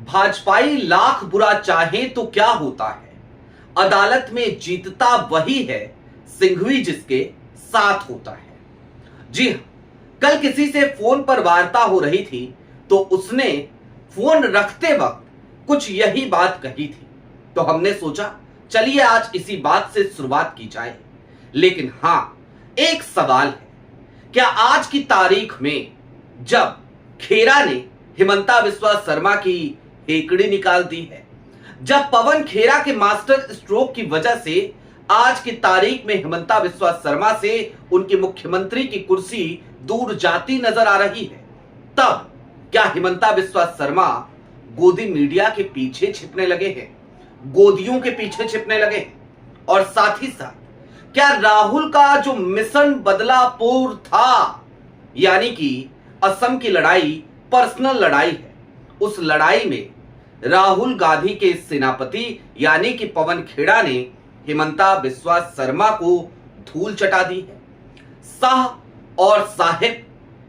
भाजपाई लाख बुरा चाहे तो क्या होता है, अदालत में जीतता वही है, सिंघवी जिसके साथ होता है। जी हां, कल किसी से फोन पर वार्ता हो रही थी तो उसने फोन रखते वक्त कुछ यही बात कही थी। तो हमने सोचा चलिए आज इसी बात से शुरुआत की जाए। लेकिन हां, एक सवाल है, क्या आज की तारीख में जब खेरा ने हिमंता बिस्वा शर्मा की हेकड़ी निकाल दी है, जब पवन खेरा के मास्टर स्ट्रोक की वजह से आज की तारीख में हिमंता बिस्वा शर्मा से उनकी मुख्यमंत्री की कुर्सी दूर जाती नजर आ रही है, तब क्या हिमंता बिस्वा शर्मा गोदी मीडिया के पीछे छिपने लगे हैं, गोदियों के पीछे छिपने लगे हैं? और साथ ही साथ क्या राहुल का जो मिशन बदलापुर था, यानी कि असम की लड़ाई पर्सनल लड़ाई है, उस लड़ाई में राहुल गांधी के सेनापति यानी कि पवन खेड़ा ने हिमंता बिस्वा शर्मा को धूल चटा दी है? शाह और साहिब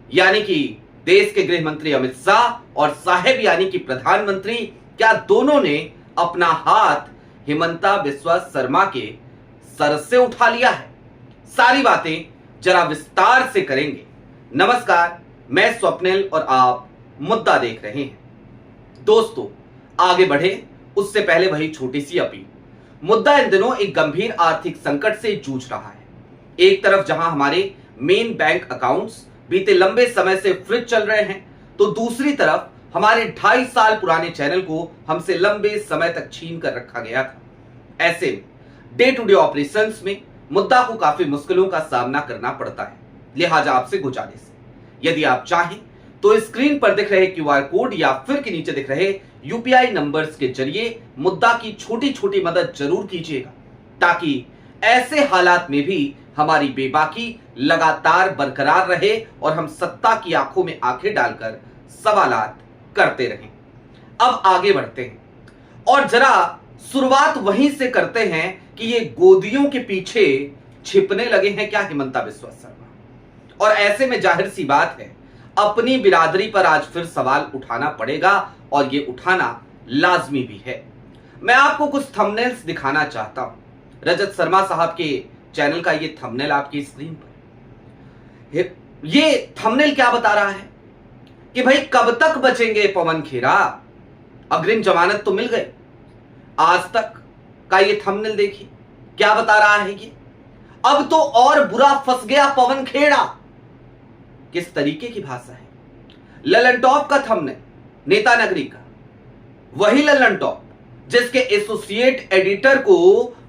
यानी कि देश के गृह मंत्री अमित शाह और साहिब यानी कि प्रधानमंत्री, क्या दोनों ने अपना हाथ हिमंता बिस्वा शर्मा के सर से उठा लिया है? सारी बातें जरा विस्तार से करेंगे। नमस्कार, मैं स्वप्निल और आप मुद्दा देख रहे हैं। दोस्तों, आगे बढ़े उससे पहले वही छोटी सी अपील। मुद्दा इन दिनों एक गंभीर आर्थिक संकट से जूझ रहा है। एक तरफ जहां हमारे मेन बैंक अकाउंट्स बीते लंबे समय से फ्रीज चल रहे हैं, तो दूसरी तरफ हमारे 2.5 साल पुराने चैनल को हमसे लंबे समय तक छीन कर रखा गया था। ऐसे में डे टू डे ऑपरेशंस में मुद्दा को काफी मुश्किलों का सामना करना पड़ता है। लिहाजा आपसे गुजारिश है, यदि आप चाहें तो स्क्रीन पर दिख रहे क्यूआर कोड या फिर के नीचे दिख रहे यूपीआई नंबर्स के जरिए मुद्दा की छोटी छोटी मदद जरूर कीजिएगा, ताकि ऐसे हालात में भी हमारी बेबाकी लगातार बरकरार रहे और हम सत्ता की आंखों में आंखें डालकर सवालात करते रहें। अब आगे बढ़ते हैं और जरा शुरुआत वहीं से करते हैं कि ये गोदियों के पीछे छिपने लगे हैं क्या हिमंता बिस्वा शर्मा? और ऐसे में जाहिर सी बात है, अपनी बिरादरी पर आज फिर सवाल उठाना पड़ेगा और ये उठाना लाजमी भी है। मैं आपको कुछ थंबनेल्स दिखाना चाहता हूं। रजत शर्मा साहब के चैनल का ये थंबनेल आपकी स्क्रीन पर। ये थंबनेल क्या बता रहा है कि भाई कब तक बचेंगे पवन खेरा, अग्रिम जमानत तो मिल गए। आज तक का ये थंबनेल देखिए क्या बता रहा है ये, अब तो और बुरा फंस गया पवन खेड़ा। किस तरीके की भाषा है। ललन टॉप का थंबनेल नेता नगरी का, वही ललन टॉप जिसके एसोसिएट एडिटर को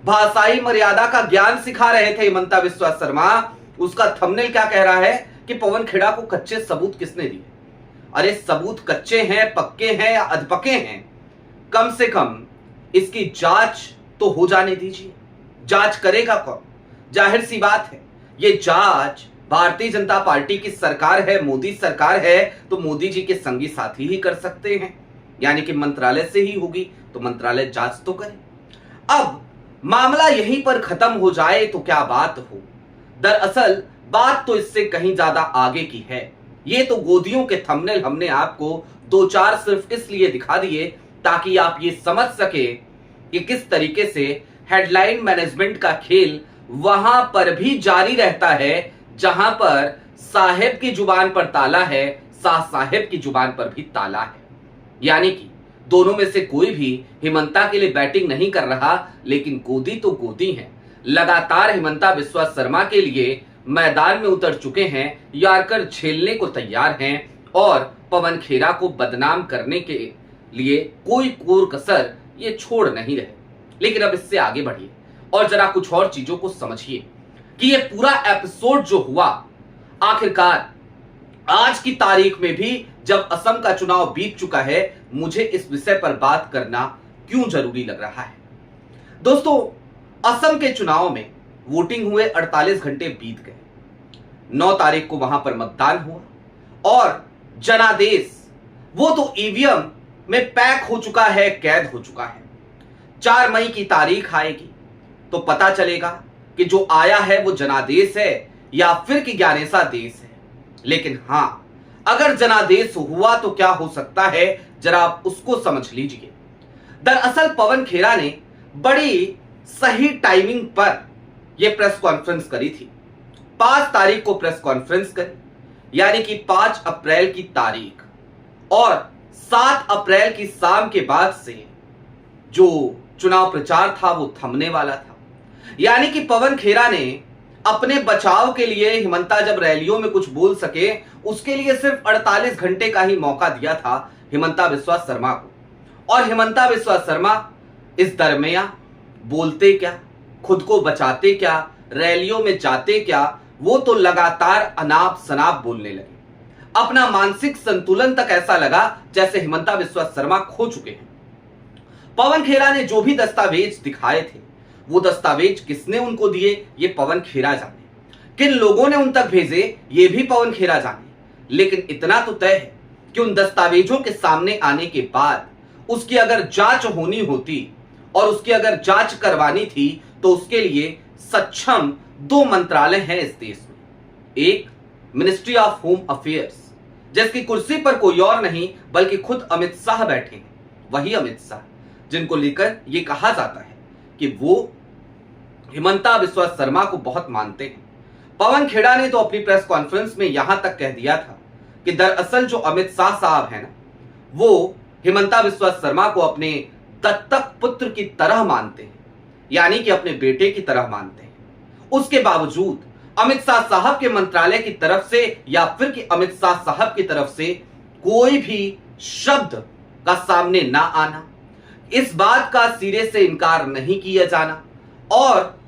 भाषाई मर्यादा का ज्ञान सिखा रहे थे हिमंता बिस्वा शर्मा, उसका थंबनेल क्या कह रहा है कि पवन खेड़ा को कच्चे सबूत किसने दिए? अरे सबूत कच्चे हैं, पक्के हैं या अधपके हैं, कम से कम इसकी जांच तो हो जाने दीजिए। जांच करेगा कौन? जाहिर सी बात है, ये जांच भारतीय जनता पार्टी की सरकार है, मोदी सरकार है, तो मोदी जी के संगी साथी ही कर सकते हैं, यानी कि मंत्रालय से ही होगी, तो मंत्रालय जांच तो करे। अब मामला यहीं पर खत्म हो जाए तो क्या बात हो। दरअसल बात तो इससे कहीं ज्यादा आगे की है। ये तो गोदियों के थंबनेल हमने आपको 2-4 सिर्फ इसलिए दिखा दिए ताकि आप ये समझ सके कि किस तरीके से हेडलाइन मैनेजमेंट का खेल वहां पर भी जारी रहता है जहां पर साहेब की जुबान पर ताला है, शाह साहेब की जुबान पर भी ताला है। यानी कि दोनों में से कोई भी हिमंता के लिए बैटिंग नहीं कर रहा, लेकिन गोदी तो गोदी है। लगातार हिमंता बिस्वा शर्मा के लिए मैदान में उतर चुके हैं, यारकर झेलने को तैयार हैं और पवन खेरा को बदनाम करने के लिए कोई कोर कसर ये छोड़ नहीं रहे। लेकिन अब इससे आगे बढ़िए और जरा कुछ और चीजों को समझिए कि ये पूरा एपिसोड जो हुआ, आखिरकार आज की तारीख में भी जब असम का चुनाव बीत चुका है, मुझे इस विषय पर बात करना क्यों जरूरी लग रहा है। दोस्तों, असम के चुनाव में वोटिंग हुए 48 घंटे बीत गए। 9 तारीख को वहां पर मतदान हुआ और जनादेश वो तो ईवीएम में पैक हो चुका है, कैद हो चुका है। 4 मई की तारीख आएगी तो पता चलेगा कि जो आया है वो जनादेश है या फिर कि ज्ञानेशा देश है। लेकिन हां, अगर जनादेश हुआ तो क्या हो सकता है, जरा आप उसको समझ लीजिए। दरअसल पवन खेरा ने बड़ी सही टाइमिंग पर यह प्रेस कॉन्फ्रेंस करी थी। 5 तारीख को प्रेस कॉन्फ्रेंस करी, यानी कि 5 अप्रैल की तारीख, और 7 अप्रैल की शाम के बाद से जो चुनाव प्रचार था वो थमने वाला था। यानी कि पवन खेरा ने अपने बचाव के लिए हिमंता जब रैलियों में कुछ बोल सके, उसके लिए सिर्फ 48 घंटे का ही मौका दिया था हिमंता बिस्वा शर्मा को। और हिमंता बिस्वा शर्मा इस दरमियान बोलते क्या, खुद को बचाते क्या, रैलियों में जाते क्या, वो तो लगातार अनाप शनाप बोलने लगे। अपना मानसिक संतुलन तक ऐसा लगा जैसे हिमंता बिस्वा शर्मा खो चुके हैं। पवन खेरा ने जो भी दस्तावेज दिखाए थे, वो दस्तावेज किसने उनको दिए ये पवन खेरा जाने, किन लोगों ने उन तक भेजे ये भी पवन खेरा जाने। लेकिन इतना तो तय है कि उन दस्तावेजों के सामने आने के बाद उसकी अगर जांच होनी होती और उसकी अगर जांच करवानी थी तो उसके लिए सक्षम 2 मंत्रालय हैं इस देश में। एक मिनिस्ट्री ऑफ होम अफेयर्स, जिसकी कुर्सी पर कोई और नहीं बल्कि खुद अमित शाह बैठे हैं, वही अमित शाह जिनको लेकर यह कहा जाता है कि वो हिमंता बिस्वा शर्मा को बहुत मानते हैं। पवन खेड़ा ने तो अपनी प्रेस कॉन्फ्रेंस में यहां तक कह दिया था कि दरअसल जो अमित शाह साहब है ना, वो हिमंता बिस्वा शर्मा को अपने दत्तक पुत्र की तरह मानते हैं, यानी कि अपने बेटे की तरह मानते हैं। उसके बावजूद अमित शाह साहब के मंत्रालय की तरफ से या फिर कि अमित शाह साहब की तरफ से कोई भी शब्द का सामने ना आना, इस बात का सिरे से इनकार नहीं किया जाना और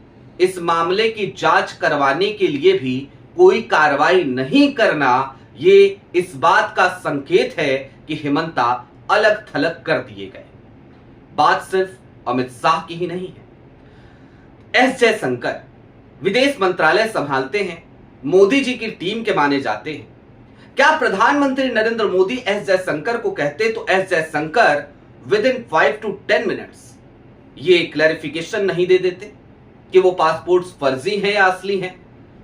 इस मामले की जांच करवाने के लिए भी कोई कार्रवाई नहीं करना, ये इस बात का संकेत है कि हिमंता अलग थलग कर दिए गए। बात सिर्फ अमित शाह की ही नहीं है। एस जयशंकर विदेश मंत्रालय संभालते हैं, मोदी जी की टीम के माने जाते हैं। क्या प्रधानमंत्री नरेंद्र मोदी एस जयशंकर को कहते तो S Jaishankar with in 5 to 10 minutes ये क्लैरिफिकेशन नहीं दे देते कि वो पासपोर्ट्स फर्जी हैं या असली हैं,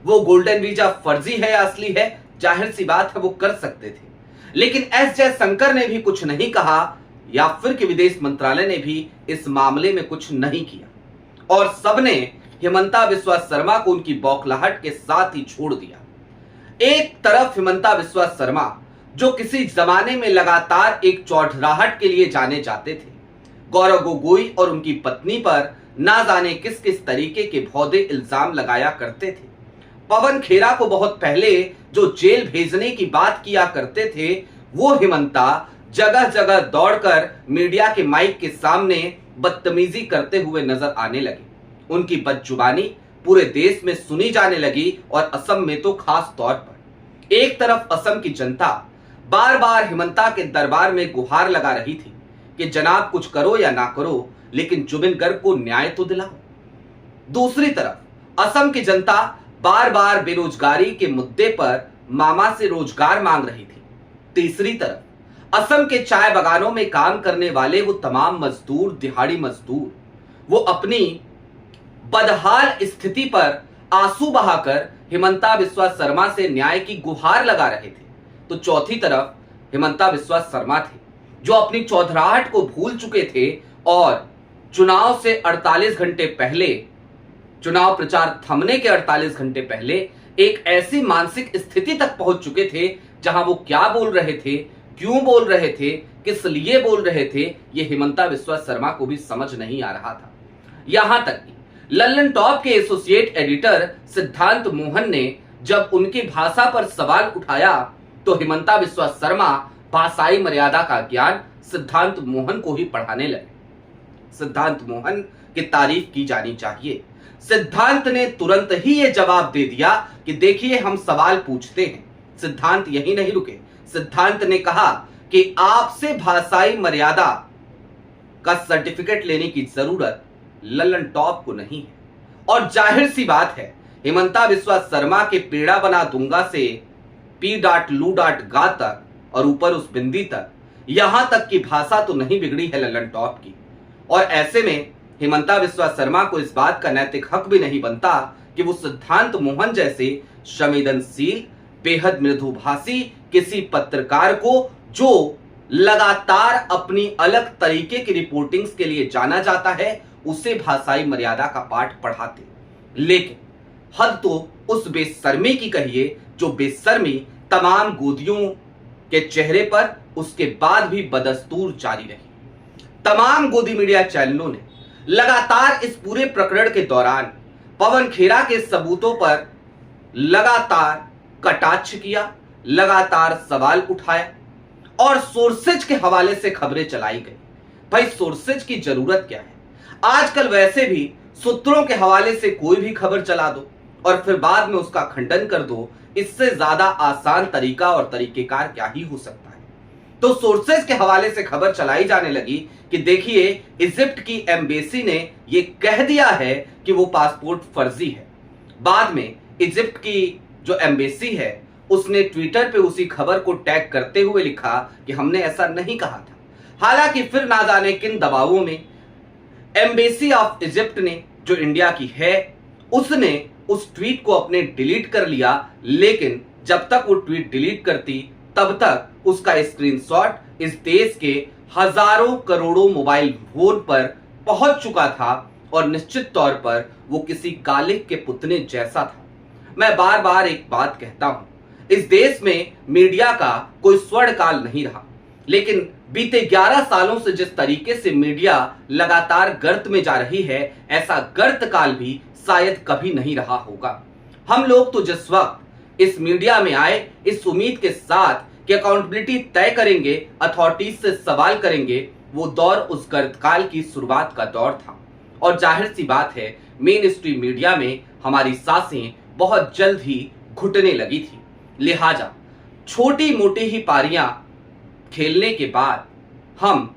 वो गोल्डन वीजा फर्जी है या असली है। जाहिर सी बात है वो कर सकते थे, लेकिन एस जयशंकर ने भी कुछ नहीं कहा या फिर कि विदेश मंत्रालय ने भी इस मामले में कुछ नहीं किया और सबने हिमंता बिस्वा शर्मा को उनकी बौखलाहट के साथ ही छोड़ दिया। एक तरफ हिमंता बिस्वा शर्मा जो किसी जमाने में लगातार एक चौधराहट के लिए जाने जाते थे, गौरव गोगोई और उनकी पत्नी पर ना जाने किस किस तरीके के भौदे इल्जाम लगाया करते थे। पवन खेरा को बहुत पहले जो जेल भेजने की बात किया करते थे, वो हिमंता जगह जगह दौड़कर मीडिया के माइक के सामने बदतमीजी करते हुए नजर आने लगे। उनकी बदजुबानी पूरे देश में सुनी जाने लगी और असम में तो खास तौर पर। एक तरफ असम की जनता बार बार हिमंता के दरबार में गुहार लगा रही थी कि जनाब कुछ करो या ना करो, लेकिन जुबिन गर्ग को न्याय तो दिलाओ। दूसरी तरफ असम की जनता बार बार बेरोजगारी के मुद्दे पर मामा से रोजगार मांग रही थी। तीसरी तरफ असम के चाय बागानों में काम करने वाले वो तमाम मजदूर, दिहाड़ी मजदूर, वो अपनी बदहाल स्थिति पर आंसू बहाकर हिमंता बिस्वा शर्मा से न्याय की गुहार लगा रहे थे। तो चौथी तरफ हिमंता बिस्वा शर्मा थे जो अपनी चौधराहट को भूल चुके थे और चुनाव से 48 घंटे पहले, चुनाव प्रचार थमने के 48 घंटे पहले एक ऐसी मानसिक स्थिति तक पहुंच चुके थे जहां वो क्या बोल रहे थे, क्यों बोल रहे थे, किस लिए बोल रहे थे, ये हिमंता बिस्वा शर्मा को भी समझ नहीं आ रहा था। यहां तक कि लल्लन टॉप के एसोसिएट एडिटर सिद्धांत मोहन ने जब उनकी भाषा पर सवाल उठाया तो हिमंता बिस्वा शर्मा भाषाई मर्यादा का ज्ञान सिद्धांत मोहन को ही पढ़ाने लगे। सिद्धांत मोहन की तारीफ की जानी चाहिए। सिद्धांत ने तुरंत ही ये जवाब दे दिया कि देखिए हम सवाल पूछते हैं। सिद्धांत यही नहीं रुके, सिद्धांत ने कहा कि आपसे भाषाई मर्यादा का सर्टिफिकेट लेने की जरूरत लल्लन टॉप को नहीं है। और जाहिर सी बात है हिमंता बिस्वा शर्मा के पेड़ा बना दूंगा से P.L.G तक और ऊपर उस बिंदी तक, यहां तक की भाषा तो नहीं बिगड़ी है लल्लन टॉप की। और ऐसे में हिमंता बिस्वा शर्मा को इस बात का नैतिक हक भी नहीं बनता कि वो सिद्धांत मोहन जैसे संवेदनशील, बेहद मृदुभाषी किसी पत्रकार को, जो लगातार अपनी अलग तरीके की रिपोर्टिंग्स के लिए जाना जाता है, उसे भाषाई मर्यादा का पाठ पढ़ाते। लेकिन हद तो उस बेशर्मी की कहिए जो बेशर्मी तमाम गोदियों के चेहरे पर उसके बाद भी बदस्तूर जारी रही। तमाम गोदी मीडिया चैनलों ने लगातार इस पूरे प्रकरण के दौरान पवन खेरा के सबूतों पर लगातार कटाक्ष किया, लगातार सवाल उठाया और सोर्सेज के हवाले से खबरें चलाई गई। भाई सोर्सेज की जरूरत क्या है? आजकल वैसे भी सूत्रों के हवाले से कोई भी खबर चला दो और फिर बाद में उसका खंडन कर दो। इससे ज्यादा आसान तरीका और तरीकेकार क्या ही हो सकता है? तो सोर्सेज के हवाले से खबर चलाई जाने लगी कि देखिए इजिप्ट की एम्बेसी ने यह कह दिया है कि वो पासपोर्ट फर्जी है। बाद में इजिप्ट की जो एम्बेसी है उसने ट्विटर पे उसी खबर को टैग करते हुए लिखा कि हमने ऐसा नहीं कहा था। हालांकि फिर ना जाने किन दबावों में एम्बेसी ऑफ इजिप्ट ने, जो इंडिया की है, उसने उस ट्वीट को अपने डिलीट कर लिया। लेकिन जब तक वो ट्वीट डिलीट करती तब तक उसका स्क्रीनशॉट इस देश के हजारों करोड़ों मोबाइल फोन पर पहुंच चुका था और निश्चित तौर पर वो किसी कालिक के पुतले जैसा था। मैं बार बार एक बात कहता हूं, इस देश में मीडिया का कोई स्वर्ण काल नहीं रहा, लेकिन बीते 11 सालों से जिस तरीके से मीडिया लगातार गर्त में जा रही है, ऐसा गर्त काल भी शायद कभी नहीं रहा होगा। हम लोग तो जिस वक्त इस मीडिया में आए इस उम्मीद के साथ कि अकाउंटेबिलिटी तय करेंगे, अथॉरिटीज से सवाल करेंगे, वो दौर उस गर्त काल की शुरुआत का दौर था। और जाहिर सी बात है मेन स्ट्रीम मीडिया में हमारी सांसें बहुत जल्द ही घुटने लगी थी। लिहाजा छोटी मोटी ही पारियां खेलने के बाद हम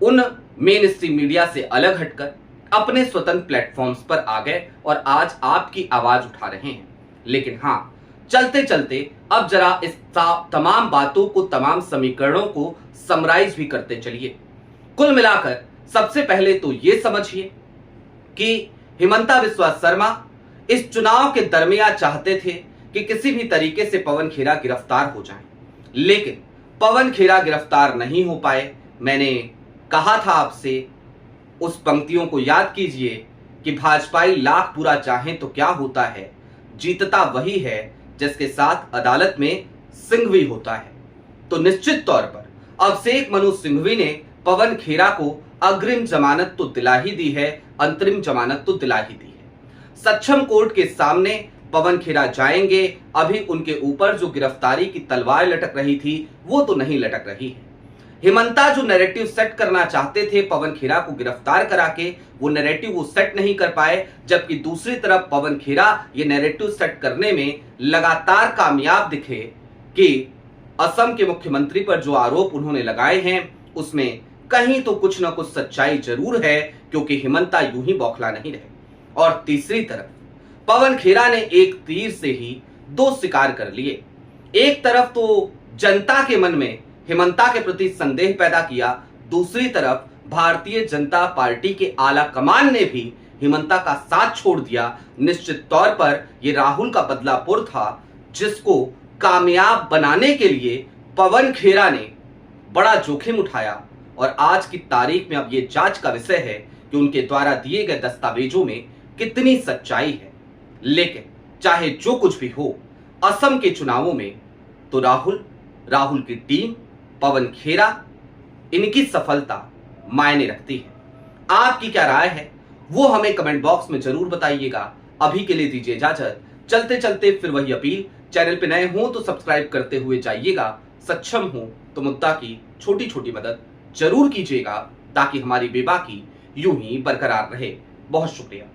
उन मेन स्ट्रीम मीडिया से अलग हटकर अपने स्वतंत्र प्लेटफॉर्म्स पर आ गए और आज आपकी आवाज उठा रहे हैं। लेकिन हाँ, चलते चलते अब जरा इस तमाम बातों को, तमाम समीकरणों को समराइज भी करते चलिए। कुल मिलाकर सबसे पहले तो ये समझिए कि हिमंता बिस्वा शर्मा इस चुनाव के दरमियान चाहते थे कि किसी भी तरीके से पवन खेरा गिरफ्तार हो जाएं, लेकिन पवन खेरा गिरफ्तार नहीं हो पाए। मैंने कहा था आपसे, उस पंक्तियों को याद कीजिए कि भाजपाई लाख बुरा चाहें तो क्या होता है, जीतता वही है जिसके साथ अदालत में सिंघवी होता है। तो निश्चित तौर पर अभिषेक मनु सिंघवी ने पवन खेरा को अग्रिम जमानत तो दिला ही दी है, अंतरिम जमानत तो दिला ही दी है। सक्षम कोर्ट के सामने पवन खेरा जाएंगे। अभी उनके ऊपर जो गिरफ्तारी की तलवार लटक रही थी वो तो नहीं लटक रही है। हिमंता जो नैरेटिव सेट करना चाहते थे पवन खेरा को गिरफ्तार करा के, वो नैरेटिव वो सेट नहीं कर पाए, जबकि दूसरी तरफ पवन खेरा ये नैरेटिव सेट करने में लगातार कामयाब दिखे कि असम के मुख्यमंत्री पर जो आरोप उन्होंने लगाए हैं उसमें कहीं तो कुछ ना कुछ सच्चाई जरूर है, क्योंकि हिमंता यूं ही बौखला नहीं रहे। और तीसरी तरफ पवन खेरा ने एक तीर से ही दो शिकार कर लिए। एक तरफ तो जनता के मन में हिमंता के प्रति संदेह पैदा किया, दूसरी तरफ भारतीय जनता पार्टी के आला कमान ने भी हिमंता का साथ छोड़ दिया। निश्चित तौर पर यह राहुल का बदलापुर था, जिसको कामयाब बनाने के लिए पवन खेरा ने बड़ा जोखिम उठाया। और आज की तारीख में अब यह जांच का विषय है कि उनके द्वारा दिए गए दस्तावेजों में कितनी सच्चाई है। लेकिन चाहे जो कुछ भी हो, असम के चुनावों में तो राहुल की टीम, पवन खेरा, इनकी सफलता मायने रखती है। आपकी क्या राय है वो हमें कमेंट बॉक्स में जरूर बताइएगा। अभी के लिए दीजिए इजाजत। चलते चलते फिर वही अपील, चैनल पे नए हो तो सब्सक्राइब करते हुए जाइएगा, सक्षम हो तो मुद्दा की छोटी छोटी मदद जरूर कीजिएगा, ताकि हमारी बेबाकी यूं ही बरकरार रहे। बहुत शुक्रिया।